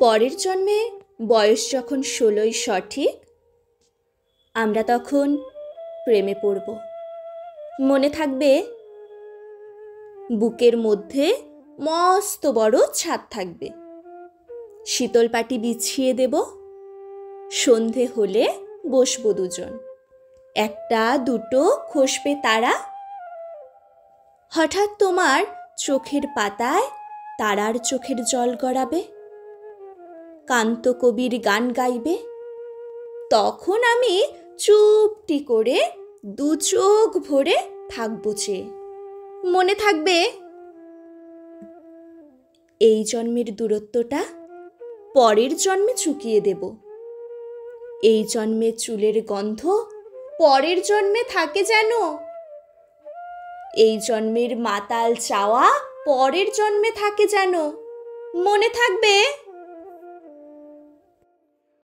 পরের জন্মে বয়স যখন 16ই সঠিক, আমরা তখন প্রেমে পড়ব। মনে থাকবে বুকের মধ্যে মস্ত বড় ছাদ থাকবে, শীতল পাটি বিছিয়ে দেব, সন্ধে হলে বসবো দুজন, একটা দুটো খসবে তারা। হঠাৎ তোমার চোখের পাতায় তারার চোখের জল গড়াবে, কান্ত কবির গান গাইবে। তখন আমি চুপটি করে দু চোখ ভরে থাকবো চেয়ে। মনে থাকবে এই জন্মের দূরত্বটা পরের জন্মে চুকিয়ে দেব। এই জন্মের চুলের গন্ধ পরের জন্মে থাকে যেন, এই জন্মের মাতাল চাওয়া পরের জন্মে থাকে যেন। মনে থাকবে।